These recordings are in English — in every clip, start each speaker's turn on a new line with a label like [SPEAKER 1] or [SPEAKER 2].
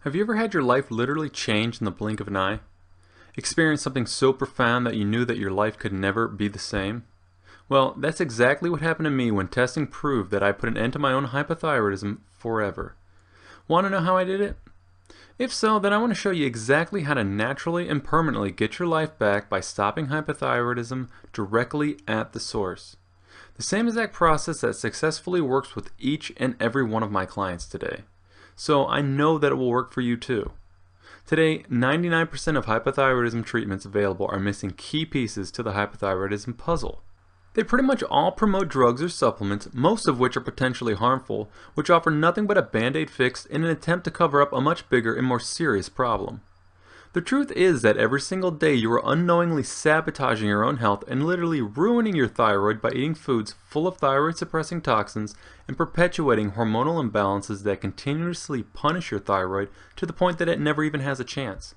[SPEAKER 1] Have you ever had your life literally change in the blink of an eye? Experienced something so profound that you knew that your life could never be the same? Well, that's exactly what happened to me when testing proved that I put an end to my own hypothyroidism forever. Want to know how I did it? If so, then I want to show you exactly how to naturally and permanently get your life back by stopping hypothyroidism directly at the source. The same exact process that successfully works with each and every one of my clients today. So I know that it will work for you too. Today, 99% of hypothyroidism treatments available are missing key pieces to the hypothyroidism puzzle. They pretty much all promote drugs or supplements, most of which are potentially harmful, which offer nothing but a band-aid fix in an attempt to cover up a much bigger and more serious problem. The truth is that every single day you are unknowingly sabotaging your own health and literally ruining your thyroid by eating foods full of thyroid-suppressing toxins and perpetuating hormonal imbalances that continuously punish your thyroid to the point that it never even has a chance.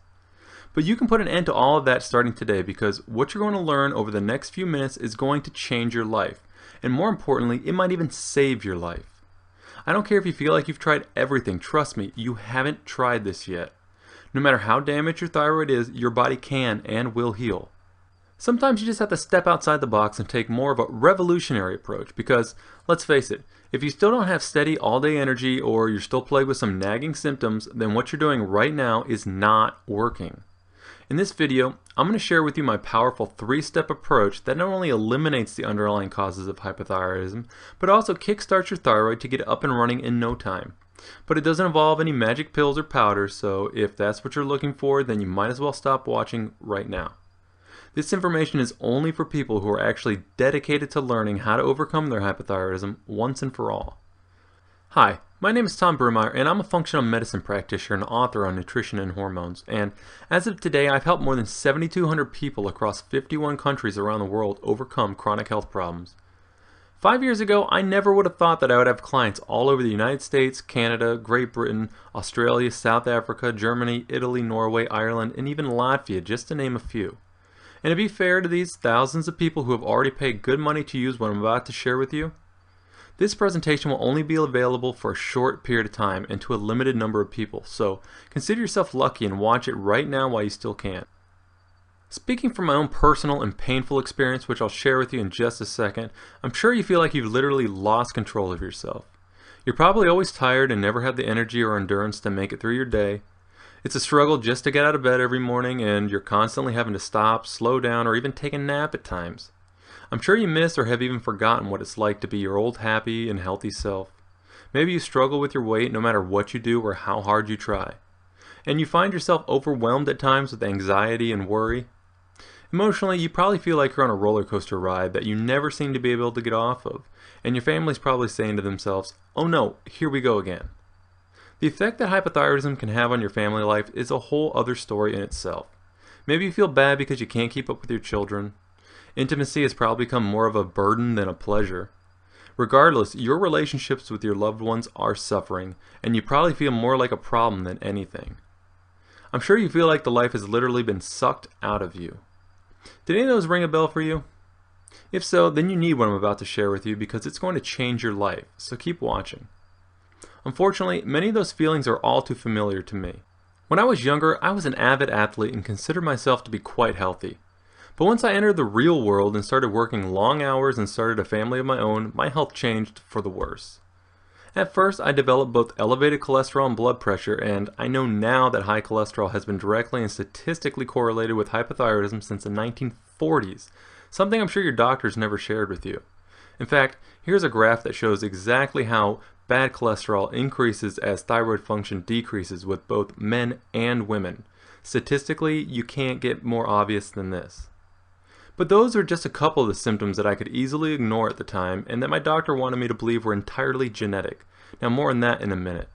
[SPEAKER 1] But you can put an end to all of that starting today, because what you're going to learn over the next few minutes is going to change your life. And more importantly, it might even save your life. I don't care if you feel like you've tried everything. Trust me, you haven't tried this yet. No matter how damaged your thyroid is, your body can and will heal. Sometimes you just have to step outside the box and take more of a revolutionary approach, because, let's face it, if you still don't have steady all-day energy or you're still plagued with some nagging symptoms, then what you're doing right now is not working. In this video, I'm going to share with you my powerful 3-step approach that not only eliminates the underlying causes of hypothyroidism, but also kickstarts your thyroid to get up and running in no time. But it doesn't involve any magic pills or powders, so if that's what you're looking for, then you might as well stop watching right now. This information is only for people who are actually dedicated to learning how to overcome their hypothyroidism once and for all. Hi, my name is Tom Brumeyer, and I'm a functional medicine practitioner and author on nutrition and hormones. And as of today, I've helped more than 7,200 people across 51 countries around the world overcome chronic health problems. 5 years ago, I never would have thought that I would have clients all over the United States, Canada, Great Britain, Australia, South Africa, Germany, Italy, Norway, Ireland, and even Latvia, just to name a few. And to be fair to these thousands of people who have already paid good money to use what I'm about to share with you, this presentation will only be available for a short period of time and to a limited number of people, so consider yourself lucky and watch it right now while you still can. Speaking from my own personal and painful experience, which I'll share with you in just a second, I'm sure you feel like you've literally lost control of yourself. You're probably always tired and never have the energy or endurance to make it through your day. It's a struggle just to get out of bed every morning, and you're constantly having to stop, slow down, or even take a nap at times. I'm sure you miss or have even forgotten what it's like to be your old happy and healthy self. Maybe you struggle with your weight no matter what you do or how hard you try. And you find yourself overwhelmed at times with anxiety and worry. Emotionally, you probably feel like you're on a roller coaster ride that you never seem to be able to get off of, and your family's probably saying to themselves, "Oh no, here we go again." The effect that hypothyroidism can have on your family life is a whole other story in itself. Maybe you feel bad because you can't keep up with your children. Intimacy has probably become more of a burden than a pleasure. Regardless, your relationships with your loved ones are suffering, and you probably feel more like a problem than anything. I'm sure you feel like the life has literally been sucked out of you. Did any of those ring a bell for you? If so, then you need what I'm about to share with you, because it's going to change your life, so keep watching. Unfortunately, many of those feelings are all too familiar to me. When I was younger, I was an avid athlete and considered myself to be quite healthy. But once I entered the real world and started working long hours and started a family of my own, my health changed for the worse. At first, I developed both elevated cholesterol and blood pressure, and I know now that high cholesterol has been directly and statistically correlated with hypothyroidism since the 1940s, something I'm sure your doctors never shared with you. In fact, here's a graph that shows exactly how bad cholesterol increases as thyroid function decreases with both men and women. Statistically, you can't get more obvious than this. But those are just a couple of the symptoms that I could easily ignore at the time, and that my doctor wanted me to believe were entirely genetic. Now, more on that in a minute.